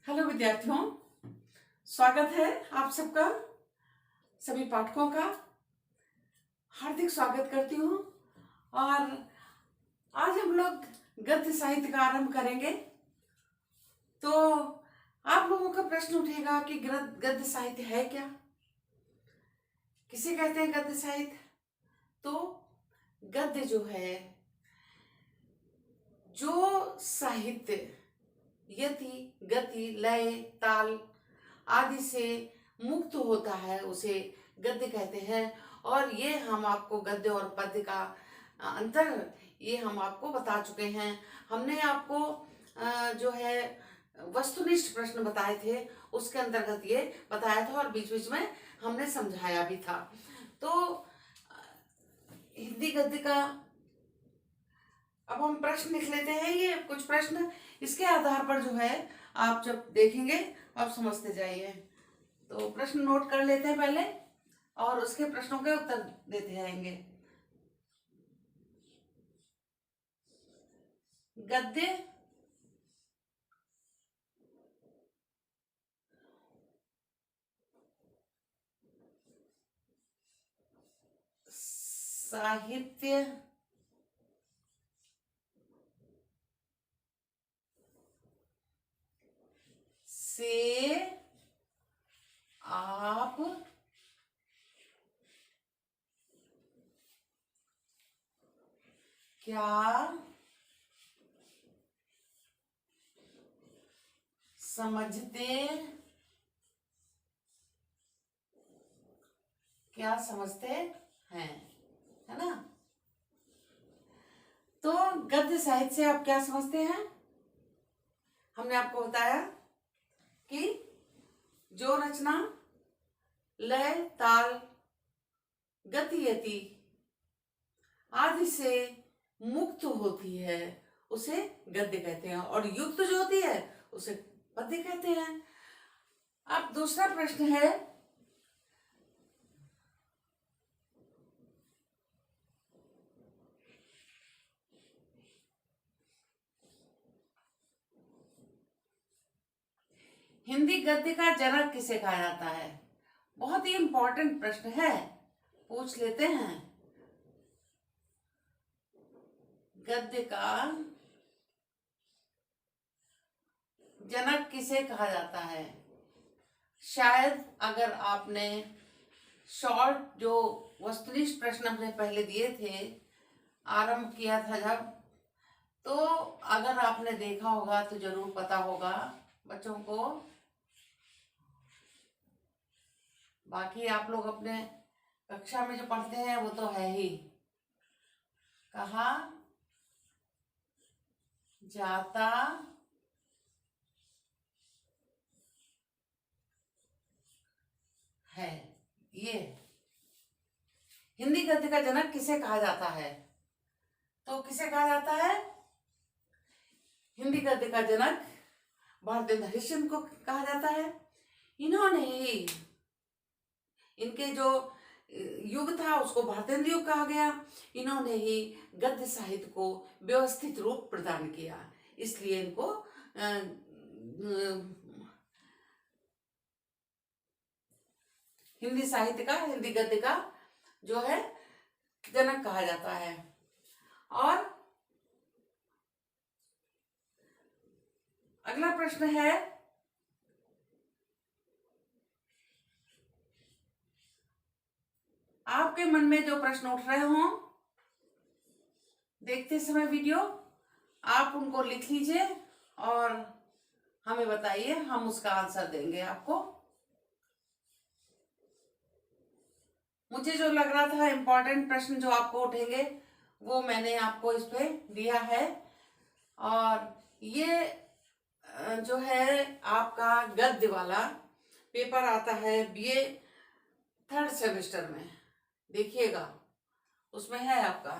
Hello विद्यार्थियों, स्वागत है आप सबका, सभी पाठकों का हार्दिक स्वागत करती हूँ। और आज हम लोग गद्य साहित्य का आरंभ करेंगे। तो आप लोगों का प्रश्न उठेगा कि गद्य साहित्य है क्या, किसे कहते हैं गद्य साहित्य। तो गद्य जो है, जो साहित्य यति, गति, लय, ताल आदि से मुक्त होता है उसे गद्य कहते हैं। और ये हम आपको गद्य और पद्य का अंतर ये हम आपको बता चुके हैं। हमने आपको जो है वस्तुनिष्ठ प्रश्न बताए थे, उसके अंतर्गत ये बताया था और बीच बीच में हमने समझाया भी था। तो हिंदी गद्य का अब हम प्रश्न लिख लेते हैं। ये कुछ प्रश्न इसके आधार पर जो है आप जब देखेंगे आप समझते जाइए। तो प्रश्न नोट कर लेते हैं पहले और उसके प्रश्नों के उत्तर देते जाएंगे। गद्य साहित्य से आप क्या समझते हैं, है ना। तो गद्य साहित्य से आप क्या समझते हैं, हमने आपको बताया कि जो रचना लय, ताल, गति, यति आदि से मुक्त होती है उसे गद्य कहते हैं, और युक्त जो होती है उसे पद्य कहते हैं। अब दूसरा प्रश्न है, हिंदी गद्य का जनक किसे कहा जाता है। बहुत ही इंपॉर्टेंट प्रश्न है, पूछ लेते हैं। गद्य का जनक किसे कहा जाता है। शायद अगर आपने शॉर्ट जो वस्तुनिष्ठ प्रश्न हमने पहले दिए थे, आरंभ किया था जब, तो अगर आपने देखा होगा तो जरूर पता होगा बच्चों को। बाकी आप लोग अपने कक्षा में जो पढ़ते हैं वो तो है ही। कहा जाता है, ये हिंदी गद्य का जनक किसे कहा जाता है। तो किसे कहा जाता है, हिंदी गद्य का जनक भारतेंद्र हरिश्चंद्र को कहा जाता है। इन्होंने ही, इनके जो युग था उसको भारतेंद्र युग कहा गया। इन्होंने ही गद्य साहित्य को व्यवस्थित रूप प्रदान किया, इसलिए इनको हिंदी साहित्य का, हिंदी गद्य का जो है जनक कहा जाता है। और अगला प्रश्न है, आपके मन में जो प्रश्न उठ रहे हों देखते समय वीडियो, आप उनको लिख लीजिए और हमें बताइए, हम उसका आंसर देंगे आपको। मुझे जो लग रहा था इम्पोर्टेंट प्रश्न जो आपको उठेंगे वो मैंने आपको इस पे दिया है। और ये जो है आपका गद्य वाला पेपर आता है बीए थर्ड सेमेस्टर में, देखिएगा उसमें है आपका।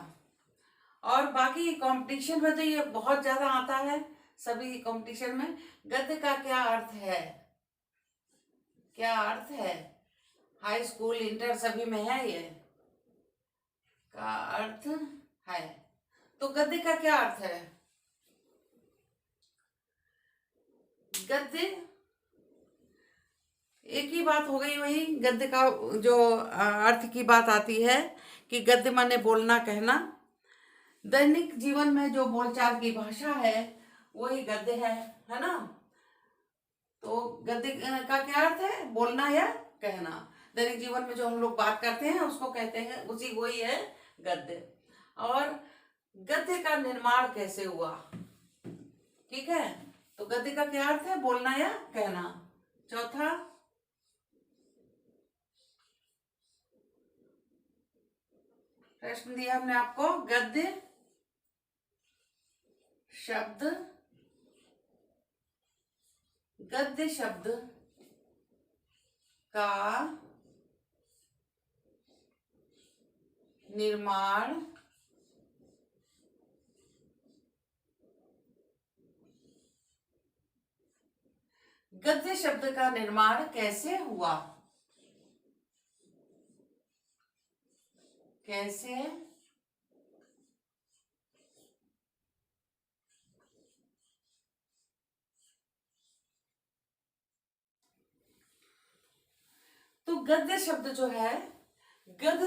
और बाकी कंपटीशन में तो ये बहुत ज्यादा आता है, सभी कंपटीशन में। गद्य का क्या अर्थ है, क्या अर्थ है, हाई स्कूल इंटर सभी में है, ये का अर्थ है। तो गद्य का क्या अर्थ है। गद्य एक ही बात हो गई, वही गद्य का जो अर्थ की बात आती है कि गद्य माने बोलना कहना। दैनिक जीवन में जो बोलचाल की भाषा है वही गद्य है ना। तो गद्य का क्या अर्थ है? बोलना या कहना। दैनिक जीवन में जो हम लोग बात करते हैं उसको कहते हैं, उसी वही है गद्य। और गद्य का निर्माण कैसे हुआ? ठीक है, तो गद्य का क्या अर्थ है? बोलना या कहना। चौथा, प्रश्न दिया हमने आपको, गद्य शब्द का निर्माण गद्य शब्द का निर्माण कैसे हुआ? कैसे तो गद्य शब्द जो है, गद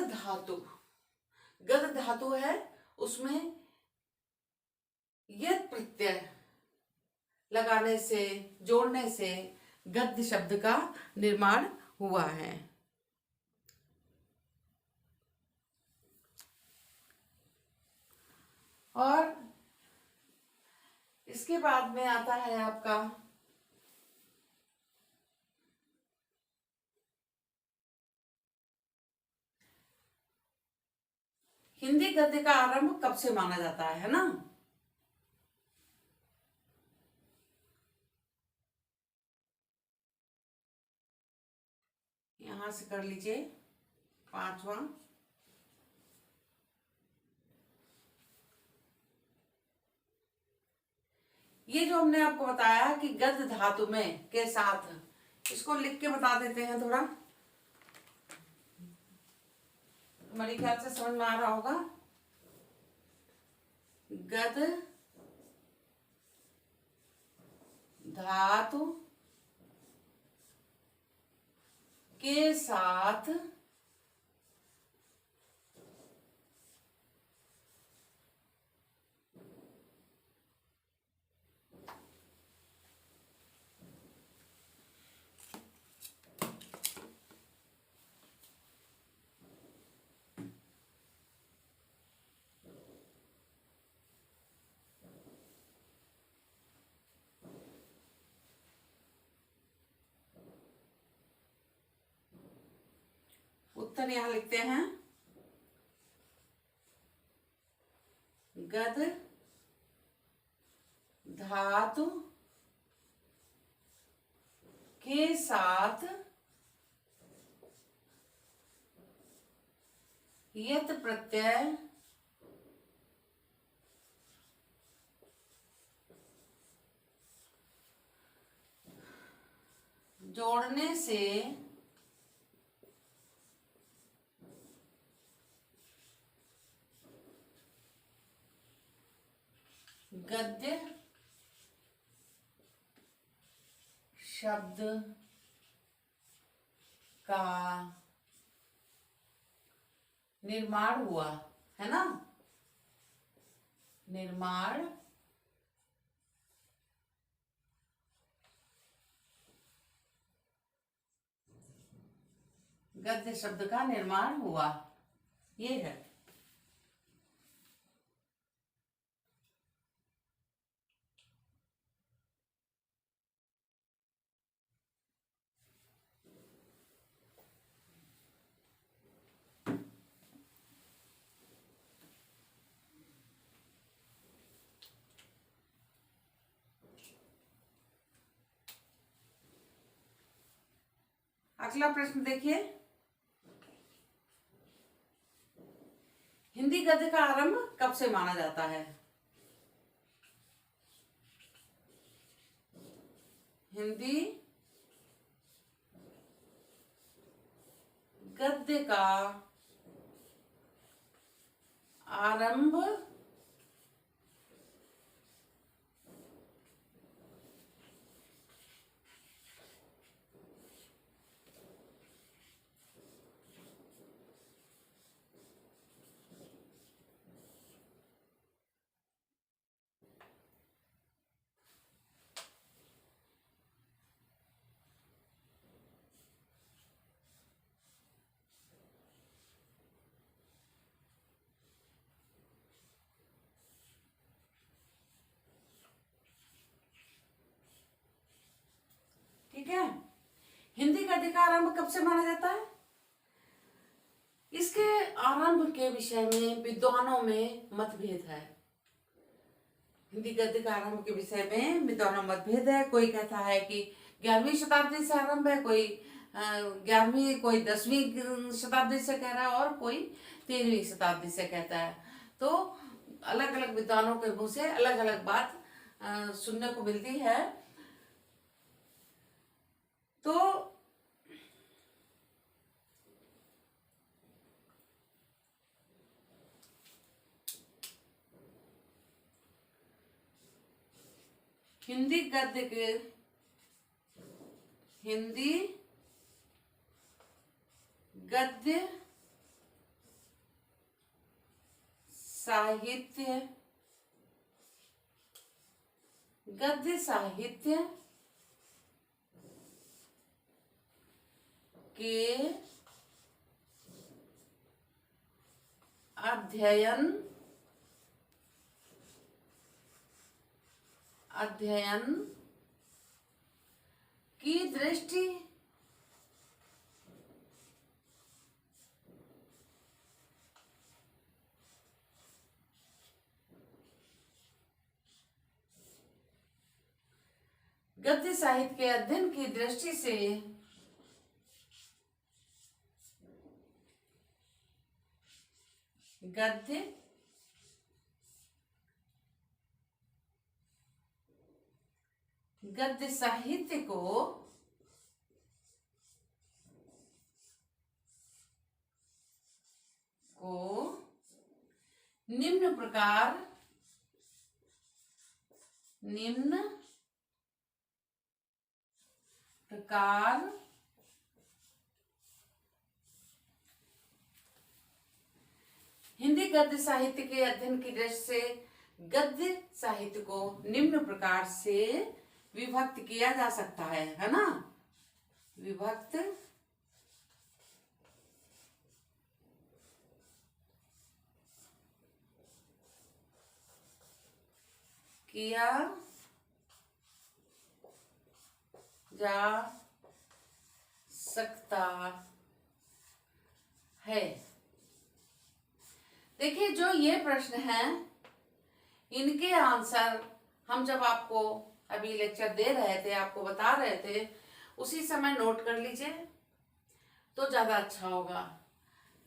धातु है, उसमें यत् प्रत्यय लगाने से, जोड़ने से गद्य शब्द का निर्माण हुआ है। और इसके बाद में आता है आपका हिंदी गद्य का आरंभ कब से माना जाता है ना। यहां से कर लीजिए पांचवा। ये जो हमने आपको बताया कि गद्य धातु में के साथ, इसको लिख के बता देते हैं थोड़ा, मेरे ख्याल से समझ में आ रहा होगा। गद धातु के साथ उत्तर यहां लिखते हैं, गद धातु के साथ यत् प्रत्यय जोड़ने से गद्य शब्द का निर्माण हुआ है ना। निर्माण गद्य शब्द का निर्माण हुआ, ये है। अगला प्रश्न देखिए, हिंदी गद्य का आरंभ कब से माना जाता है? हिंदी गद्य का आरंभ गद्य का आरंभ कब से माना जाता है? इसके आरंभ के विषय में विद्वानों में मतभेद है। हिंदी गद्य का आरंभ के विषय में विद्वानों में मतभेद है। कोई कहता है कि 11वीं शताब्दी से आरंभ है, कोई 11वीं, कोई 10वीं शताब्दी से कह रहा है, और कोई 13वीं शताब्दी से कहता है। तो अलग अलग विद्वानों के मुंह से अलग अलग बात सुनने को मिलती है। तो हिंदी गद्य साहित्य के अध्ययन की दृष्टि गद्य साहित्य के अध्ययन की दृष्टि से गद्य साहित्य को निम्न प्रकार हिंदी गद्य साहित्य के अध्ययन की दृष्टि से गद्य साहित्य को निम्न प्रकार से विभक्त किया जा सकता है ना? विभक्त किया जा सकता है। देखिए, जो ये प्रश्न है, इनके आंसर हम जब आपको अभी लेक्चर दे रहे थे, आपको बता रहे थे, उसी समय नोट कर लीजिए तो ज्यादा अच्छा होगा।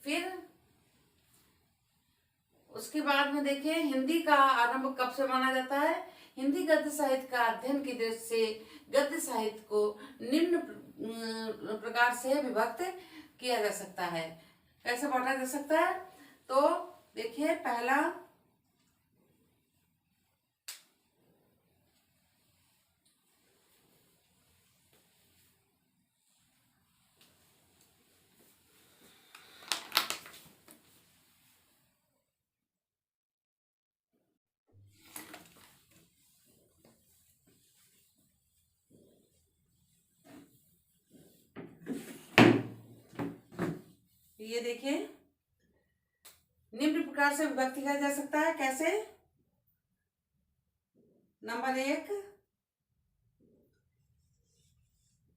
फिर उसके बाद में देखिए, हिंदी का आरंभ कब से माना जाता है? हिंदी गद्य साहित्य का अध्ययन की दृष्टि से गद्य साहित्य को निम्न प्रकार से विभक्त किया जा सकता है। कैसे बांटा जा सकता है? तो देखिए, पहला ये देखिए, निम्न प्रकार से विभक्त किया जा सकता है। कैसे? नंबर 1,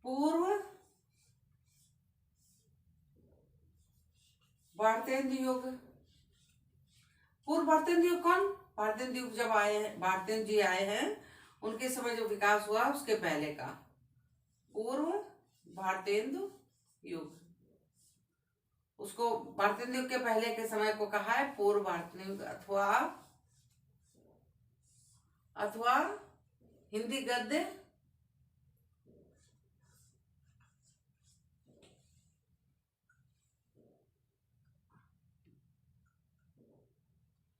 पूर्व भारतेंदु युग। पूर्व भारतेंदु युग कौन? भारतेंदु युग जब आए हैं, भारतेंदु जी आए हैं, उनके समय जो विकास हुआ उसके पहले का पूर्व भारतेंदु युग। उसको भारतेंदु युग के पहले के समय को कहा है पूर्व भारतेंदु युग, अथवा हिंदी गद्य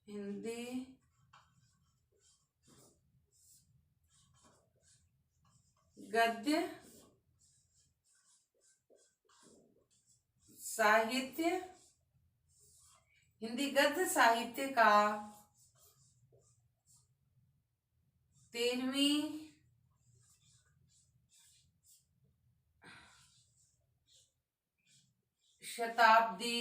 हिंदी गद्य साहित्य का 13वीं शताब्दी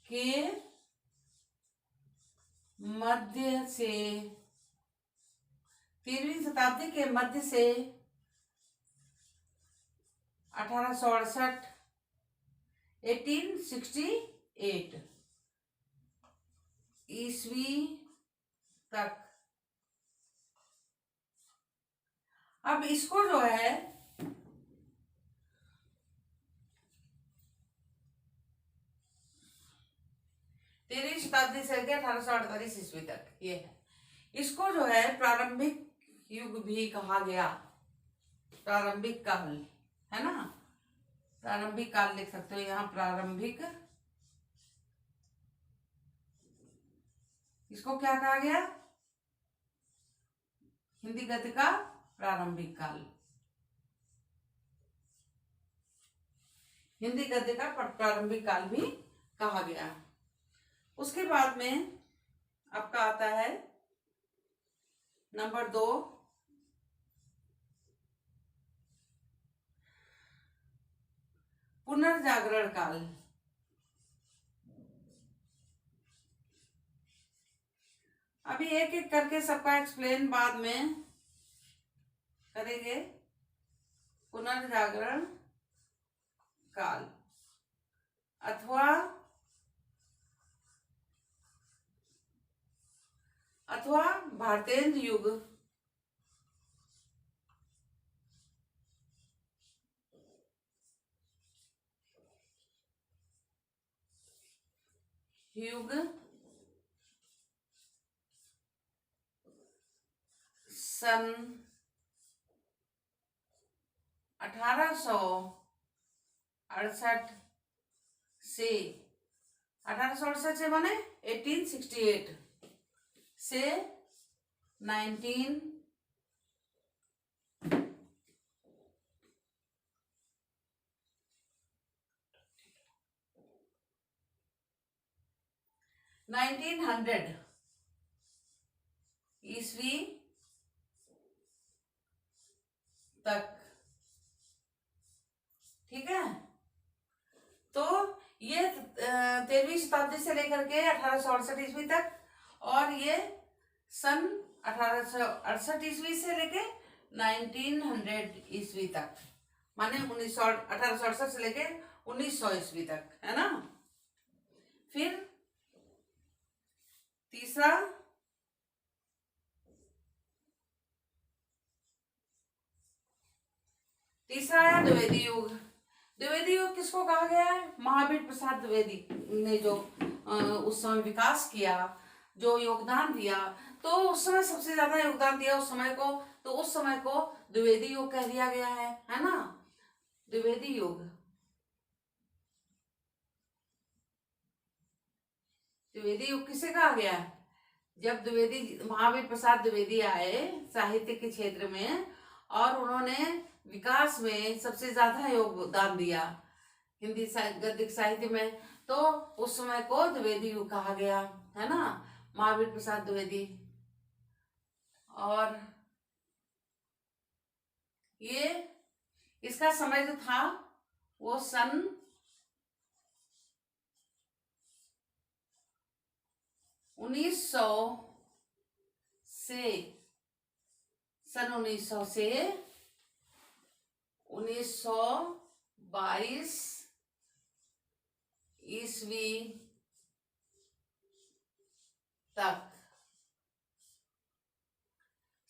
के मध्य से 13वीं शताब्दी के मध्य से 1868 1868 ईस्वी तक। अब इसको जो है 13वीं शताब्दी से लेकर 1848 ईस्वी तक ये है। इसको जो है प्रारंभिक युग भी कहा गया। प्रारंभिक काल है ना, प्रारंभिक काल लिख सकते हो यहाँ, प्रारंभिक। इसको क्या कहा गया? हिंदी गद्य का प्रारंभिक काल। हिंदी गद्य का प्रारंभिक काल भी कहा गया। उसके बाद में आपका आता है नंबर 2, पुनर्जागरण काल। अभी एक एक करके सबका एक्सप्लेन बाद में करेंगे। पुनर्जागरण काल अथवा भारतेंद्र युग। सन 1868 से 1868 से माने 1868 से 1900 ईस्वी तक। ठीक है, तो ये 13वीं शताब्दी से लेकर के 1868 ईस्वी तक, और ये सन 1868 ईस्वी से लेके 1900 ईस्वी तक, माने 1868 से लेके 1900 ईस्वी तक, है ना। फिर तीसरा आया द्विवेदी युग। द्विवेदी युग किसको कहा गया है? महावीर प्रसाद द्विवेदी ने जो उस समय विकास किया, जो योगदान दिया, तो उस समय सबसे ज्यादा योगदान दिया उस समय को, तो उस समय को द्विवेदी युग कह दिया गया है ना। द्विवेदी युग, द्विवेदी युग किसे कहा गया है? जब महावीर प्रसाद द्विवेदी आए साहित्य के क्षेत्र में, और उन्होंने विकास में सबसे ज्यादा योगदान दिया हिंदी गद्य साहित्य में, तो उस समय को द्विवेदी युग कहा गया, है ना, महावीर प्रसाद द्विवेदी। और ये इसका समय जो था वो सन 1900 से 1922 ईस्वी तक।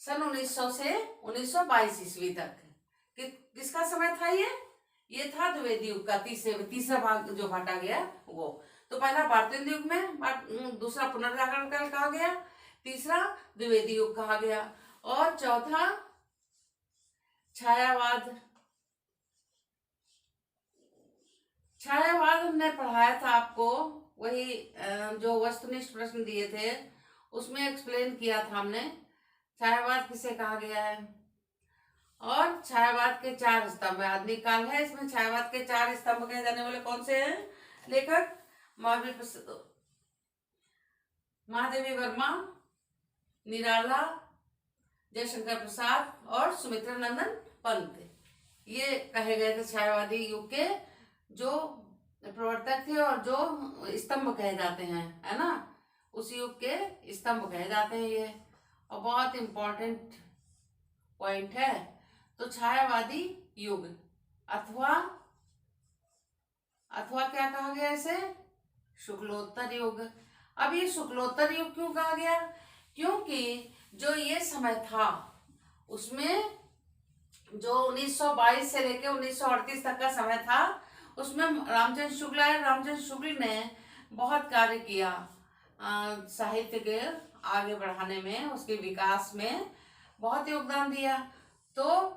सन 1900 से 1922 ईस्वी तक किसका समय था? ये था द्विवेदी युग का तीसरा भाग जो बांटा गया वो। तो पहला भारतेंद्र युग में, दूसरा पुनर्जागरण काल कहा गया, तीसरा द्विवेदी युग कहा गया, और चौथा छायावाद। छायावाद हमने पढ़ाया था आपको, वही जो वस्तुनिष्ठ प्रश्न दिए थे उसमें एक्सप्लेन किया था हमने छायावाद किसे कहा गया है। और छायावाद के 4 स्तंभ, आधुनिक काल है, इसमें छायावाद के 4 स्तंभ कहे जाने वाले कौन से हैं? लेखक महादेवी वर्मा, निराला, जयशंकर प्रसाद और सुमित्रा नंदन पंत, ये कहे गए थे छायावादी युग के जो प्रवर्तक थे और जो स्तंभ कहे जाते हैं, है ना, उस युग के स्तंभ कहे जाते हैं ये, और बहुत इंपॉर्टेंट पॉइंट है। तो छायावादी युग अथवा क्या कहा गया इसे? शुक्लोत्तर युग। अब ये शुक्लोत्तर युग क्यों कहा गया? क्योंकि जो ये समय था उसमें जो 1922 से लेकर 1938 तक का समय था, उसमें रामचंद्र शुक्ल आए। रामचंद्र शुक्ल ने बहुत कार्य किया साहित्य के आगे बढ़ाने में, उसके विकास में बहुत योगदान दिया। तो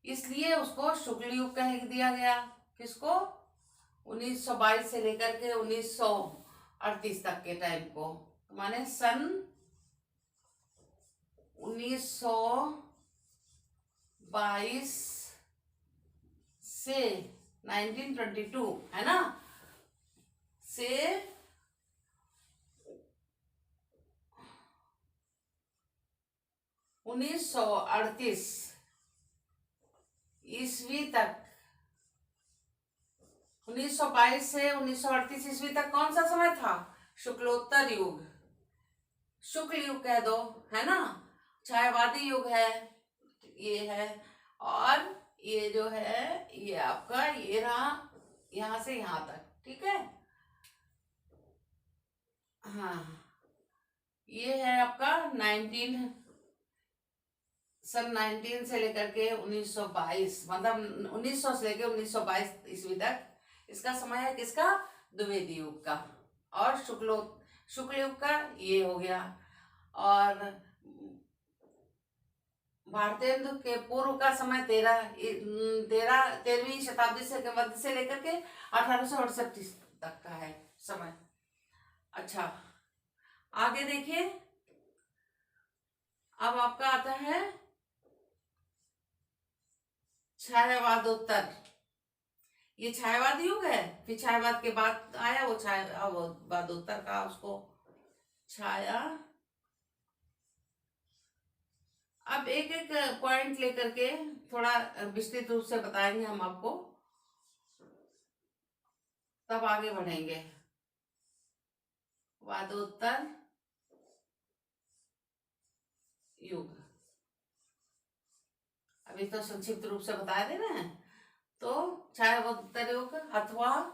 इसलिए उसको शुक्ल युग कह दिया गया। किसको? 1922 से लेकर के 1938 तक के टाइम को, माने सन 1922 से 1922, है ना, से 1938 ईस्वी तक, 1922 से 1938 ईस्वी तक कौन सा समय था? शुक्लोत्तर युग, शुक्ल युग कह दो, है ना। छायावादी युग है ये है, और ये जो है ये आपका ये रहा यहां से यहां तक, ठीक है। हाँ, ये है आपका 19 से लेकर के 1922, मतलब 1900 से लेकर 1922 ईस्वी तक इसका समय है। किसका? द्विवेदी युग का। और शुक्ल युग का ये हो गया। और भारतेंदु के पूर्व का समय 13वीं शताब्दी से के मध्य से लेकर के 1868 तक का है समय। अच्छा, आगे देखिए, अब आपका आता है छायावादोत्तर। ये छायावाद युग है, फिर छायावाद के बाद आया वो छायावादोत्तर का, उसको छाया। अब एक एक पॉइंट लेकर के थोड़ा विस्तृत रूप से बताएंगे हम आपको, तब आगे बढ़ेंगे। वादोत्तर युग अभी तो संक्षिप्त रूप से बता दे रहे हैं। तो छायावादोत्तर युग अथवा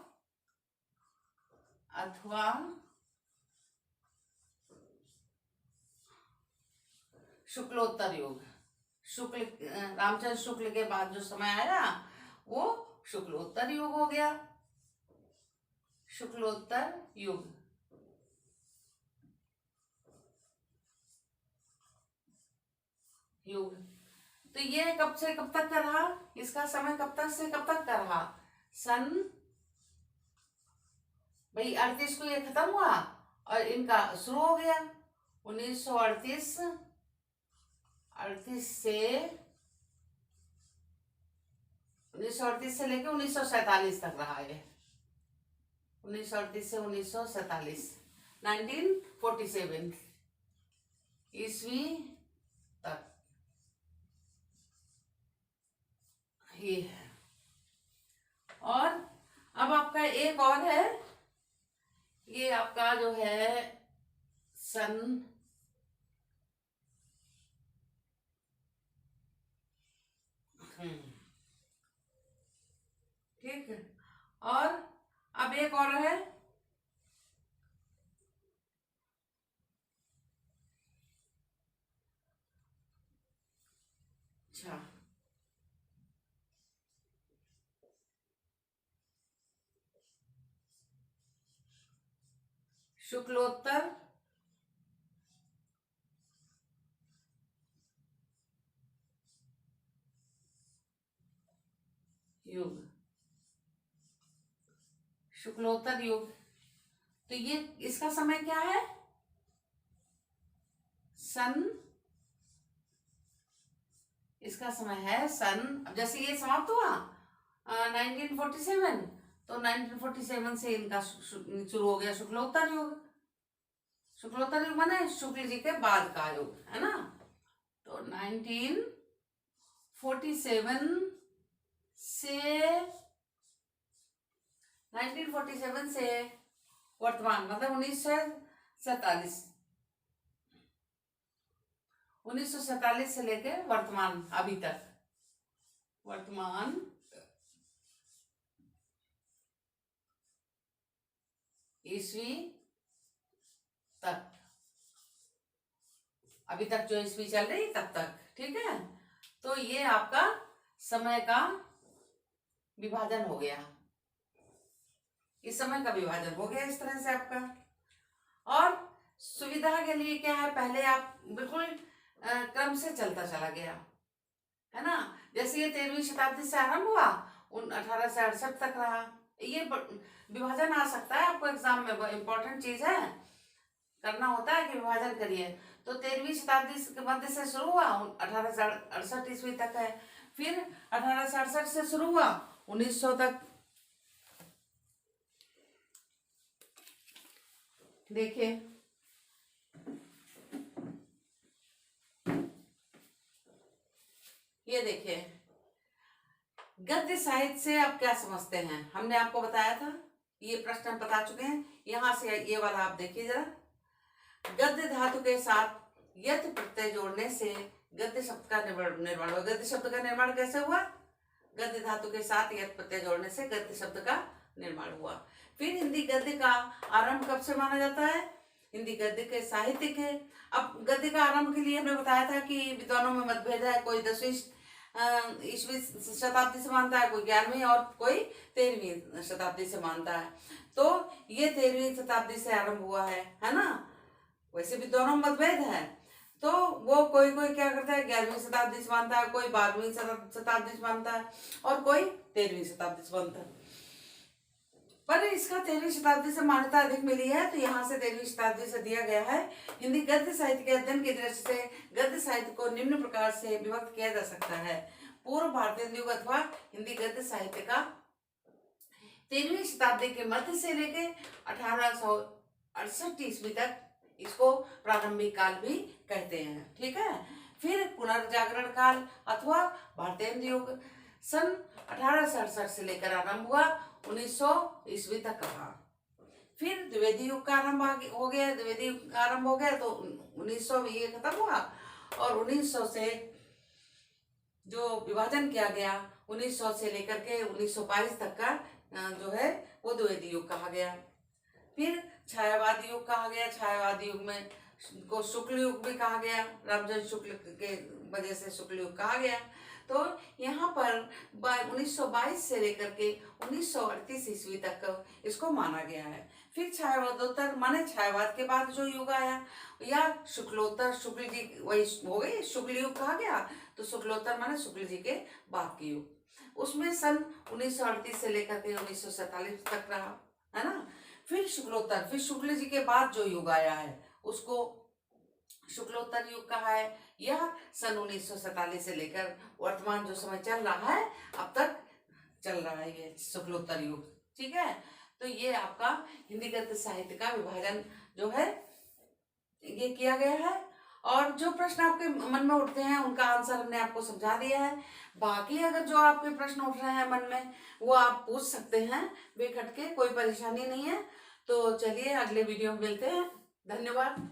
शुक्लोत्तर युग, रामचंद्र शुक्ल के बाद जो समय आया वो शुक्लोत्तर युग हो गया। शुक्लोत्तर युग तो ये कब से कब तक का रहा? इसका समय कब तक से कब तक का रहा? सन भाई 38 को ये खत्म हुआ और इनका शुरू हो गया 1938 से 1938 से लेकर 1947 तक रहा ये। 1938 से 1947, 1947 ईस्वी तक ये है। और अब आपका एक और है, ये आपका जो है सन ठीक है। और अब एक और है अच्छा शुक्लोत्तर युग, शुक्लोत्तर युग। तो ये इसका समय क्या है? सन, इसका समय है सन, अब जैसे ये समाप्त हुआ 1947, तो 1947 से इनका शुरू हो गया शुक्लोत्तर युग। शुक्लोत्तर युग माने शुक्ल जी के बाद का युग, है ना। तो 1947 से 1947 से वर्तमान मतलब 1947 से लेके वर्तमान अभी तक, वर्तमान ईस्वी तक, अभी तक जो ईस्वी चल रही तब तक, ठीक है। तो ये आपका समय का विभाजन हो गया, इस समय का विभाजन हो गया इस तरह से आपका। और सुविधा के लिए क्या है, पहले आप बिल्कुल क्रम से चलता चला गया, है ना। जैसे ये 13वीं शताब्दी से आरंभ हुआ 1868 तक रहा। ये विभाजन आ सकता है आपको एग्जाम में, इंपॉर्टेंट चीज है, करना होता है कि विभाजन करिए। तो 13वीं शताब्दी के मध्य से शुरू हुआ 1868 ईस्वी तक है, फिर 1868 से शुरू हुआ 1900 तक। देखिए ये देखिए, गद्य साहित्य से आप क्या समझते हैं, हमने आपको बताया था, ये प्रश्न हम बता चुके हैं। यहां से ये वाला आप देखिए जरा, गद्य धातु के साथ यत प्रत्यय जोड़ने से गद्य शब्द का निर्माण हुआ। गद्य शब्द का निर्माण कैसे हुआ, गद्य धातु के साथ यत प्रत्यय जोड़ने से गद्य शब्द का निर्माण हुआ। फिर हिंदी गद्य का आरंभ कब से माना जाता है, हिंदी गद्य के साहित्य के। अब गद्य का आरंभ के लिए हमने बताया था कि विद्वानों में मतभेद है, कोई 10वीं ईस्वी शताब्दी से मानता है, कोई 11वीं और कोई 13वीं शताब्दी से मानता है। तो ये 13वीं शताब्दी से आरंभ हुआ है ना। वैसे भी दोनों मतभेद है, तो वो कोई कोई क्या करता है 11वीं शताब्दी से मानता है, कोई 12वीं शताब्दी से मानता है और कोई 13वीं शताब्दी से मानता है। पर इसका 13वीं शताब्दी से मान्यता अधिक मिली है, तो यहाँ से 13वीं शताब्दी से दिया गया है। हिंदी गद्य साहित्य के अध्ययन की दृष्टि से गद्य साहित्य को निम्न प्रकार से विभक्त किया जा सकता है। पूर्व भारतीय युग अथवा हिंदी गद्य साहित्य का 13वीं शताब्दी के मध्य से लेके 1868 ईस्वी तक, इसको प्रारंभिक काल भी कहते हैं, ठीक है। फिर पुनर्जागरण काल अथवा भारतीय युग सन 1868 से लेकर आरंभ हुआ 1900 ईस्वी तक रहा। फिर द्विवेदी युग का आरंभ हो गया, द्विवेदी युग का आरंभ हो गया तो 1900 में ये खत्म हुआ, और 1900 से जो विभाजन किया गया 1900 से लेकर के 1922 तक का जो है वो द्विवेदी युग कहा गया। फिर छायावादी युग कहा गया, छायावादी युग में को शुक्ल युग भी कहा गया, रामचंद्र शुक्ल के वजह से शुक्ल युग कहा गया। तो यहाँ पर 1922 से लेकर के 1938 ईस्वी तक इसको माना गया है। फिर छायावादोत्तर माने छायावाद के बाद जो युग आया, या शुक्लोत्तर, शुक्ल जी वही हो गई, शुक्ल युग कहा गया। तो शुक्लोत्तर माने शुक्ल जी के बाद के युग, उसमें सन 1938 से लेकर के 1947 तक रहा, है ना। फिर शुक्लोत्तर, फिर शुक्ल जी के बाद जो युग आया है उसको शुक्लोत्तर युग कहा है। यह सन 1947 से लेकर वर्तमान जो समय चल रहा है अब तक चल रहा है ये शुक्लोत्तर युग, ठीक है। तो ये आपका हिंदी गद्य साहित्य का विभाजन जो है ये किया गया है। और जो प्रश्न आपके मन में उठते हैं उनका आंसर हमने आपको समझा दिया है। बाकी अगर जो आपके प्रश्न उठ रहे हैं मन में वो आप पूछ सकते हैं बेखटके, कोई परेशानी नहीं है। तो चलिए अगले वीडियो में मिलते हैं, धन्यवाद।